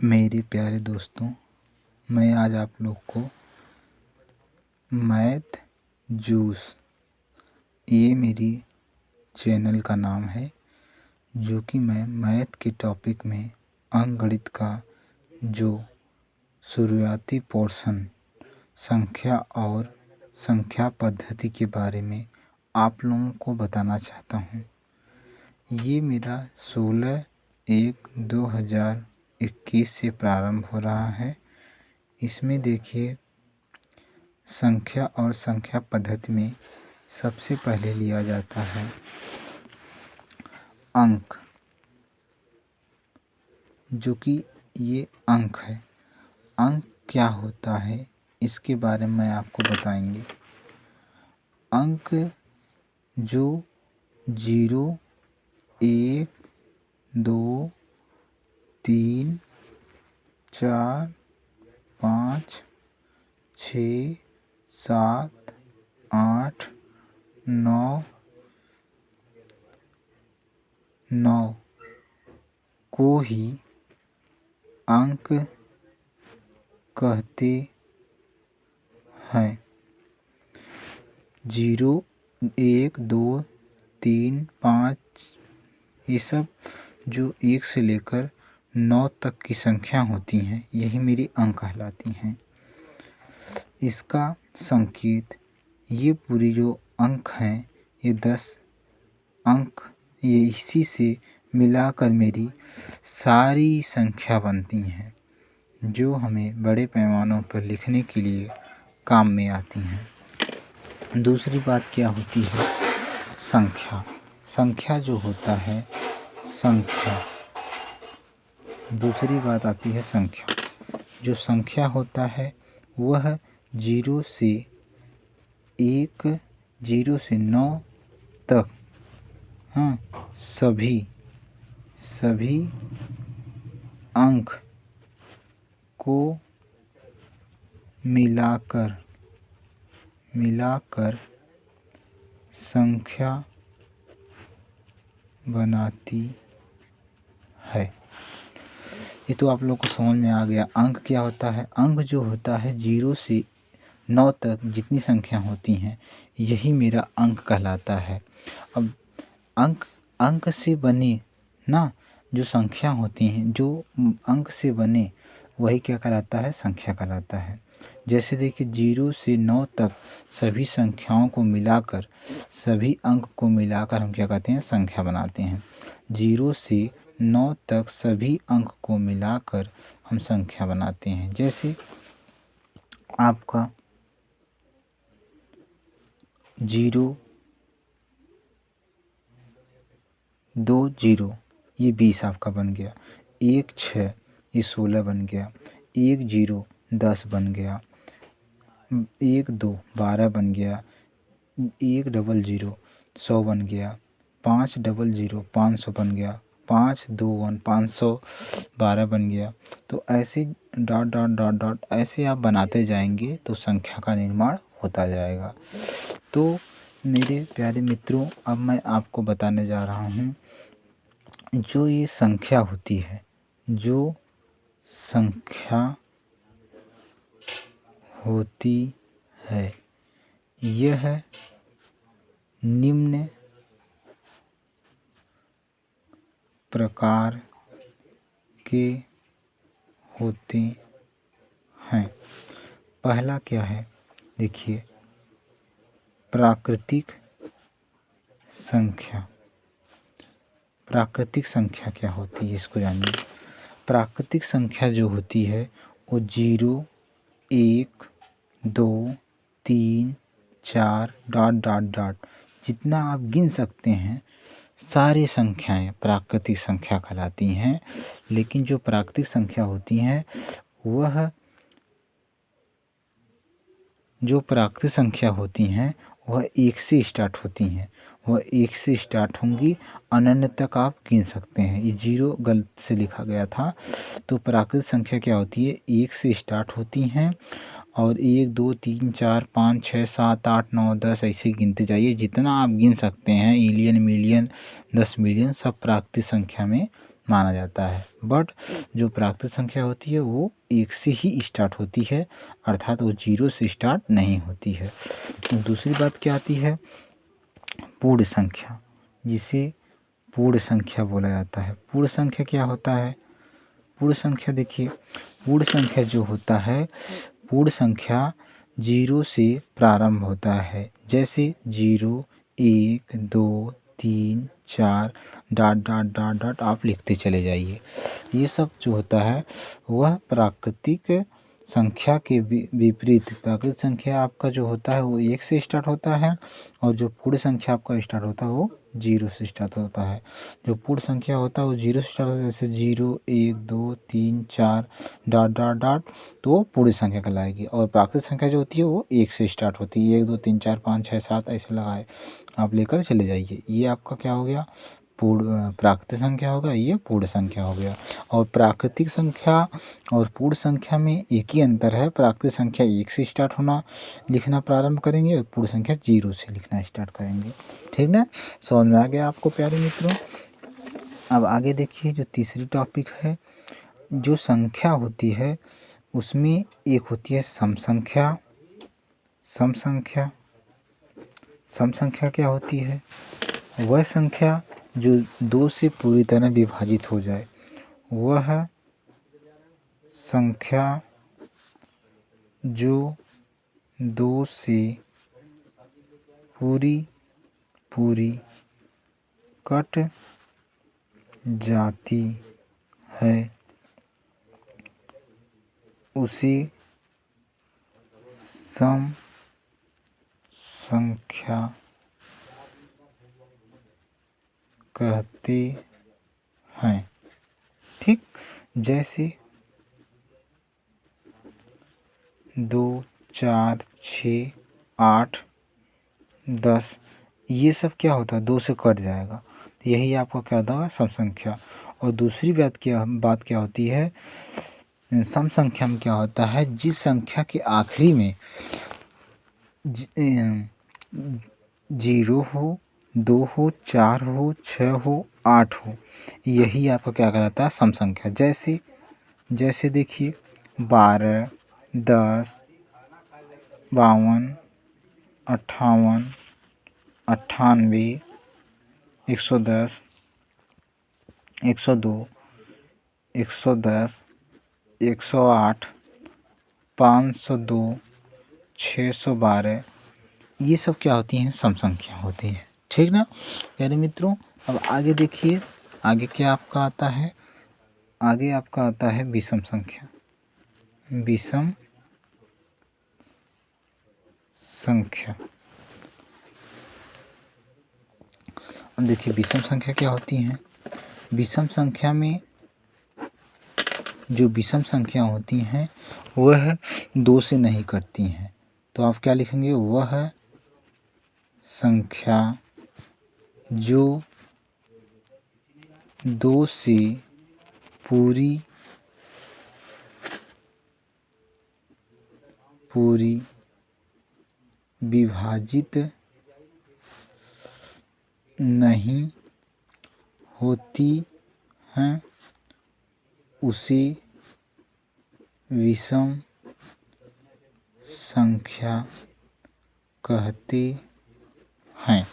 मेरे प्यारे दोस्तों, मैं आज आप लोग को मैथ जूस, ये मेरी चैनल का नाम है, जो कि मैं मैथ के टॉपिक में अंकगणित का जो शुरुआती पोर्शन संख्या और संख्या पद्धति के बारे में आप लोगों को बताना चाहता हूँ। ये मेरा 16/1/2021 से प्रारंभ हो रहा है। इसमें देखिए, संख्या और संख्या पद्धति में सबसे पहले लिया जाता है अंक, जो कि ये अंक है। अंक क्या होता है इसके बारे में आपको बताएंगे। अंक जो 0, 1, 2, 3, 4, 5, 6, 7, 8, 9 को ही अंक कहते हैं। 0, 1, 2, 3, 5 ये सब जो 1 से लेकर 9 तक की संख्या होती हैं, यही मेरी अंक कहलाती हैं। इसका संकेत, ये पूरी जो अंक हैं, ये 10 अंक, ये इसी से मिलाकर मेरी सारी संख्या बनती हैं, जो हमें बड़े पैमानों पर लिखने के लिए काम में आती हैं। दूसरी बात क्या होती है? संख्या। संख्या जो होता है, संख्या, दूसरी बात आती है संख्या। जो संख्या होता है वह 0 से 1, 0 से 9 तक, सभी अंक को मिलाकर संख्या बनाती है। ये तो आप लोग को समझ में आ गया। अंक क्या होता है? अंक जो होता है 0 से 9 तक जितनी संख्या होती हैं, यही मेरा अंक कहलाता है। अब अंक से बने ना जो संख्या होती हैं, जो अंक से बने, वही क्या कहलाता है? संख्या कहलाता है। जैसे देखिए, 0 से 9 तक सभी संख्याओं को मिलाकर, सभी अंक को मिलाकर हम क्या कहते हैं? संख्या बनाते हैं। 0 से 9 तक सभी अंक को मिलाकर हम संख्या बनाते हैं। जैसे आपका 0, 2, 0 ये 20 आपका बन गया। 1, 6 ये 16 बन गया। 1, 0 10 बन गया। 1, 2 12 बन गया। 1, 0 100 बन गया। 5, 0 500 बन गया। 5, 2, 1 512 बन गया। तो ऐसे डॉट डॉट डॉट डॉट ऐसे आप बनाते जाएंगे तो संख्या का निर्माण होता जाएगा। तो मेरे प्यारे मित्रों, अब मैं आपको बताने जा रहा हूँ, जो ये संख्या होती है, जो संख्या होती है, यह निम्न प्रकार के होते हैं। पहला क्या है? देखिए, प्राकृतिक संख्या। प्राकृतिक संख्या क्या होती है, इसको जानिए। प्राकृतिक संख्या जो होती है वो 0, 1, 2, 3, 4 डॉट डॉट डॉट जितना आप गिन सकते हैं, सारी संख्याएं प्राकृतिक संख्या कहलाती हैं। लेकिन जो प्राकृतिक संख्या होती हैं, वह जो प्राकृतिक संख्या होती हैं वह 1 से स्टार्ट होती हैं। वह 1 से स्टार्ट होंगी, अनंत तक आप गिन सकते हैं। ये 0 गलत से लिखा गया था। तो प्राकृतिक संख्या क्या होती है? 1 से स्टार्ट होती हैं और 1, 2, 3, 4, 5, 6, 7, 8, 9, 10 ऐसे गिनते जाइए। जितना आप गिन सकते हैं, एलियन, मिलियन, 10 मिलियन, सब प्राकृतिक संख्या में माना जाता है। बट जो प्राकृतिक संख्या होती है वो 1 से ही स्टार्ट होती है, अर्थात वो 0 से स्टार्ट नहीं होती है। दूसरी बात क्या आती है, पूर्ण संख्या, जिसे पूर्ण संख्या बोला जाता है। पूर्ण संख्या क्या होता है? पूर्ण संख्या देखिए, पूर्ण संख्या जो होता है, पूर्ण संख्या 0 से प्रारंभ होता है। जैसे 0, 1, 2, 3, 4 डॉट डॉट डॉट डॉट आप लिखते चले जाइए। ये सब जो होता है वह प्राकृतिक संख्या के विपरीत, प्राकृतिक संख्या आपका जो होता है वो 1 से स्टार्ट होता है, और जो पूर्ण संख्या आपका स्टार्ट होता है वो 0 से स्टार्ट होता है। जो पूर्ण संख्या होता है वो 0 से स्टार्ट होता है, जैसे 0, 1, 2, 3, 4 डॉट डॉट डॉट, तो वो पूर्ण संख्या कहलाएगी। और प्राकृतिक संख्या जो होती है वो 1 से स्टार्ट होती है। 1, 2, 3, 4, 5, 6, 7 ऐसे लगाए आप लेकर चले जाइए। ये आपका क्या हो गया, प्राकृतिक संख्या होगा, ये पूर्ण संख्या हो गया। और प्राकृतिक संख्या और पूर्ण संख्या में एक ही अंतर है, प्राकृतिक संख्या 1 से स्टार्ट होना लिखना प्रारंभ करेंगे और पूर्ण संख्या 0 से लिखना स्टार्ट करेंगे। ठीक ना, समझ में आ गया आपको प्यारे मित्रों। अब आगे देखिए, जो तीसरी टॉपिक है, जो संख्या होती है उसमें एक होती है सम संख्या। सम संख्या, सम संख्या क्या होती है? वह संख्या जो 2 से पूरी तरह विभाजित हो जाए, वह संख्या जो 2 से पूरी कट जाती है उसे सम संख्या कहते हैं। ठीक, जैसे 2, 4, 6, 8, 10 ये सब क्या होता है, 2 से कट जाएगा, तो यही आपका क्या होता है, सम संख्या। और दूसरी बात क्या होती है, सम संख्या में क्या होता है, जिस संख्या के आखिरी में 0 हो, 2 हो, 4 हो, 6 हो, 8 हो, यही आपका क्या कहलाता है, सम संख्या। जैसे देखिए 12, 10, 52, 58, 98, 110, 102, 110, 108, 502, 612, ये सब क्या होती हैं, सम संख्या होती है। ठीक ना प्यारे मित्रों। अब आगे देखिए, आगे क्या आपका आता है, आगे आपका आता है विषम संख्या। विषम संख्या, अब देखिए विषम संख्या क्या होती हैं। विषम संख्या में जो विषम संख्या होती हैं वह 2 से नहीं कटती हैं, तो आप क्या लिखेंगे, वह संख्या जो 2 से पूरी विभाजित नहीं होती हैं उसे विषम संख्या कहते हैं।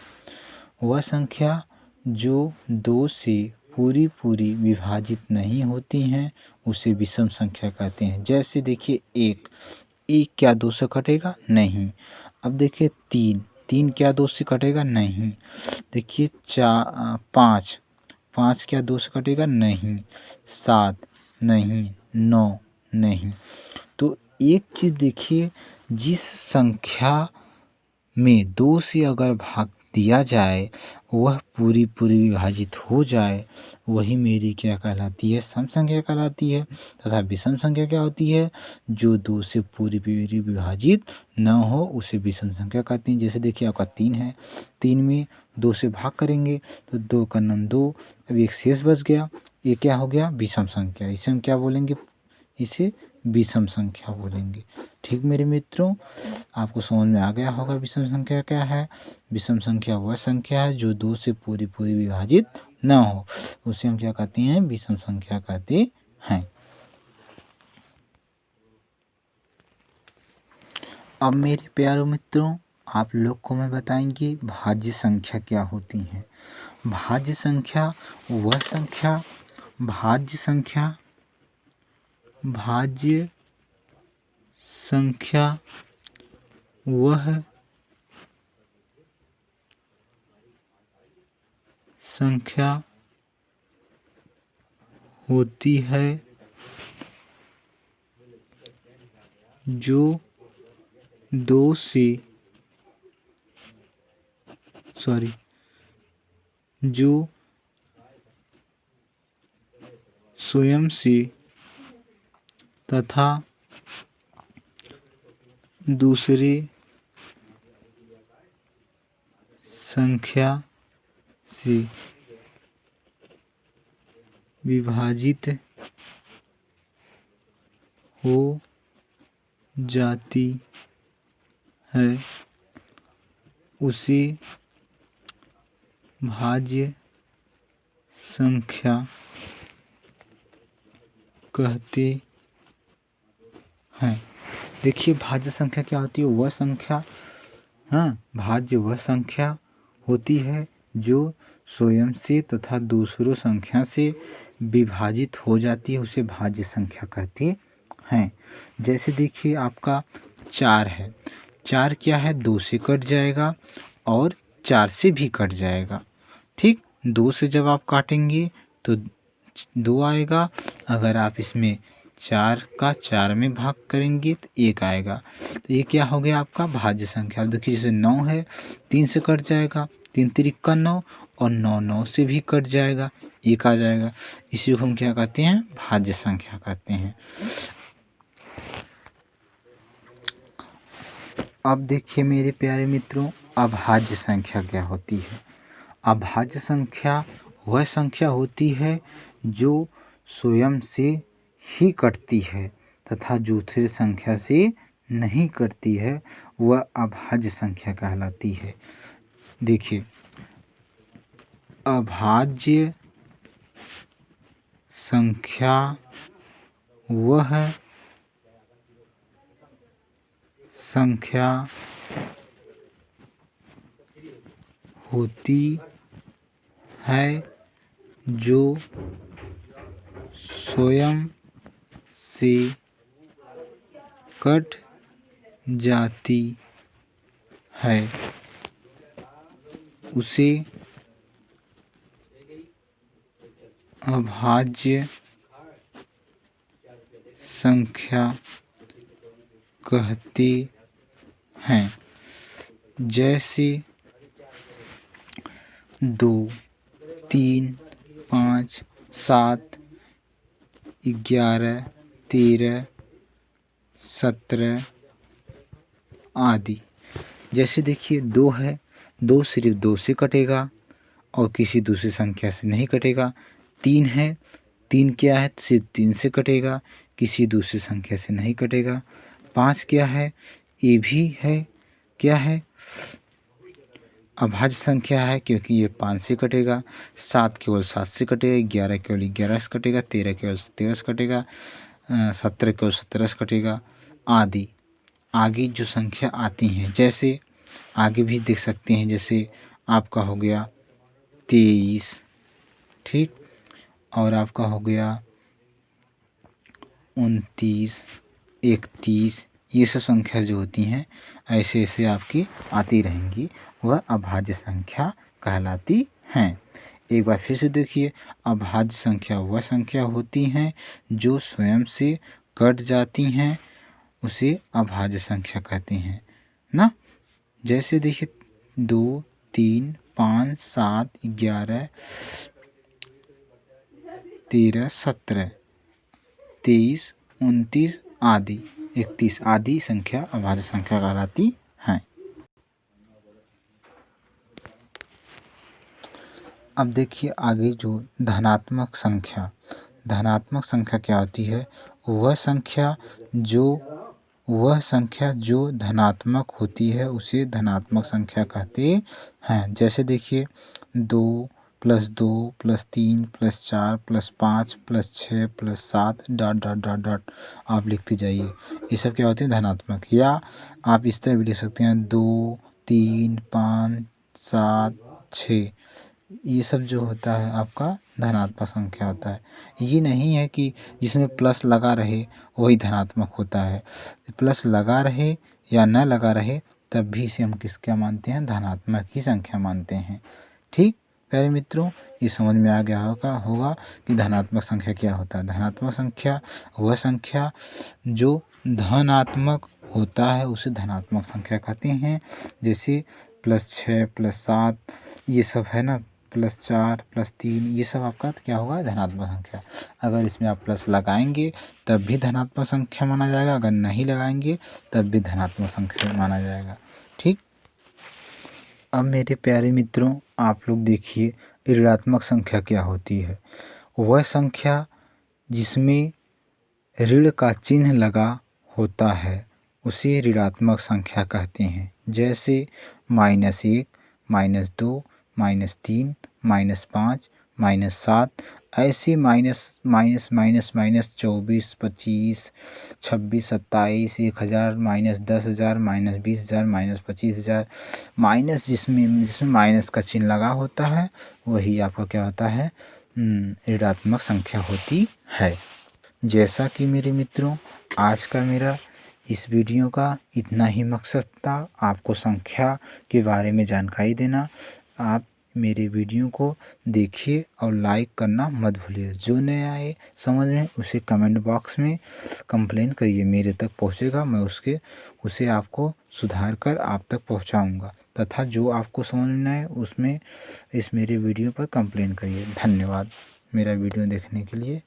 वह संख्या जो 2 से पूरी विभाजित नहीं होती हैं उसे विषम संख्या कहते हैं। जैसे देखिए 1 क्या 2 से कटेगा, नहीं। अब देखिए 3 क्या 2 से कटेगा, नहीं। देखिए 5 क्या 2 से कटेगा, नहीं। 7 नहीं, 9 नहीं। तो एक चीज़ देखिए, जिस संख्या में 2 से अगर भाग दिया जाए वह पूरी विभाजित हो जाए, वही मेरी क्या कहलाती है, सम संख्या कहलाती है। तथा विषम संख्या क्या होती है, जो 2 से पूरी विभाजित न हो उसे विषम संख्या कहते हैं। जैसे देखिए आपका 3 है, 3 में 2 से भाग करेंगे तो 2 का नाम 2, अब एक शेष बच गया, ये क्या हो गया, विषम संख्या। इसे हम क्या बोलेंगे, इसे विषम संख्या बोलेंगे। ठीक मेरे मित्रों, आपको समझ में आ गया होगा विषम संख्या क्या है। विषम संख्या वह संख्या है जो 2 से पूरी विभाजित न हो, उसे हम क्या कहते हैं, विषम संख्या कहते हैं। अब मेरे प्यारे मित्रों, आप लोग को मैं बताएंगे भाज्य संख्या क्या होती है। भाज्य संख्या वह संख्या भाज्य संख्या भाज्य संख्या वह संख्या होती है जो स्वयं से तथा दूसरे संख्या से विभाजित हो जाती है, उसे भाज्य संख्या कहते हैं। देखिए भाज्य संख्या क्या होती है, वह संख्या भाज्य वह संख्या होती है जो स्वयं से तथा दूसरों संख्या से विभाजित हो जाती है, उसे भाज्य संख्या कहते हैं। जैसे देखिए आपका 4 है, 4 क्या है, 2 से कट जाएगा और 4 से भी कट जाएगा। ठीक, 2 से जब आप काटेंगे तो 2 आएगा, अगर आप इसमें 4 का 4 में भाग करेंगे तो 1 आएगा। तो ये क्या हो गया आपका भाज्य संख्या। अब देखिए जैसे 9 है, 3 से कट जाएगा, 3 तिरिक्का 9 और 9 9 से भी कट जाएगा, 1 आ जाएगा। इसी को हम क्या कहते हैं, भाज्य संख्या कहते हैं। अब देखिए मेरे प्यारे मित्रों, अभाज्य संख्या क्या होती है। अभाज्य संख्या वह संख्या होती है जो स्वयं से ही कटती है तथा दूसरी संख्या से नहीं कटती है, वह अभाज्य संख्या कहलाती है। देखिए अभाज्य संख्या वह संख्या होती है जो स्वयं से कट जाती है, उसे अभाज्य संख्या कहते हैं। जैसे 2, 3, 5, 7, 11, 13, 17 आदि। जैसे देखिए 2 है, 2 सिर्फ 2 से कटेगा और किसी दूसरी संख्या से नहीं कटेगा। 3 है, 3 क्या है, सिर्फ 3 से कटेगा, किसी दूसरी संख्या से नहीं कटेगा। 5 क्या है, ये भी है, क्या है, अभाज्य संख्या है क्योंकि ये 5 से कटेगा। 7 केवल 7 से कटेगा, 11 केवल 11 से कटेगा, 13 केवल 13 से कटेगा, 17 केवल 17 से कटेगा आदि। आगे जो संख्या आती हैं, जैसे आगे भी देख सकते हैं, जैसे आपका हो गया 23, ठीक, और आपका हो गया 29, 31, ये सब संख्या जो होती हैं ऐसे ऐसे आपकी आती रहेंगी, वह अभाज्य संख्या कहलाती हैं। एक बार फिर से देखिए, अभाज्य संख्या वह संख्या होती हैं जो स्वयं से कट जाती हैं, उसे अभाज्य संख्या कहते हैं ना। जैसे देखिए 2, 3, 5, 7, 11, 13, 17, 23, 29 आदि, 31 आदि संख्या अभाज्य संख्या कहलाती हैं। अब देखिए आगे जो धनात्मक संख्या क्या होती है, वह संख्या जो धनात्मक होती है उसे धनात्मक संख्या कहते हैं। जैसे देखिए 2, +2 +3 +4 +5 +6 +7 डॉट डॉट डॉट डॉट आप लिखते जाइए। ये सब क्या होते हैं? धनात्मक। या आप इस तरह भी लिख सकते हैं 2 3 5 7 6। ये सब जो होता है आपका धनात्मक संख्या होता है। ये नहीं है कि जिसमें प्लस लगा रहे वही धनात्मक होता है। प्लस लगा रहे या न लगा रहे तब भी इसे हम क्या मानते हैं? धनात्मक ही संख्या मानते हैं। ठीक प्यारे मित्रों, ये समझ में आ गया होगा कि धनात्मक संख्या क्या होता है। धनात्मक संख्या वह संख्या जो धनात्मक होता है उसे धनात्मक संख्या कहते हैं। जैसे +6 +7 ये सब है ना, +4 +3 ये सब आपका क्या होगा? धनात्मक संख्या। अगर इसमें आप प्लस लगाएंगे तब भी धनात्मक संख्या माना जाएगा, अगर नहीं लगाएंगे तब भी धनात्मक संख्या माना जाएगा। ठीक। अब मेरे प्यारे मित्रों, आप लोग देखिए ऋणात्मक संख्या क्या होती है। वह संख्या जिसमें ऋण का चिन्ह लगा होता है उसे ऋणात्मक संख्या कहते हैं। जैसे -1 -2 -3 -5 -7 ऐसे minus minus minus minus 24 25 26 27 1000 -10,000 -20,000 -25,000 minus जिसमें माइनस का चिन्ह लगा होता है वही आपका क्या होता है? ऋणात्मक संख्या होती है। जैसा कि मेरे मित्रों, आज का मेरा इस वीडियो का इतना ही मकसद था, आपको संख्या के बारे में जानकारी देना। आप मेरे वीडियो को देखिए और लाइक करना मत भूलिए। जो नए आए समझ में उसे कमेंट बॉक्स में कंप्लेन करिए, मेरे तक पहुंचेगा, मैं उसे आपको सुधार कर आप तक पहुंचाऊंगा। तथा जो आपको समझ में ना आए उसमें इस मेरे वीडियो पर कंप्लेन करिए। धन्यवाद मेरा वीडियो देखने के लिए।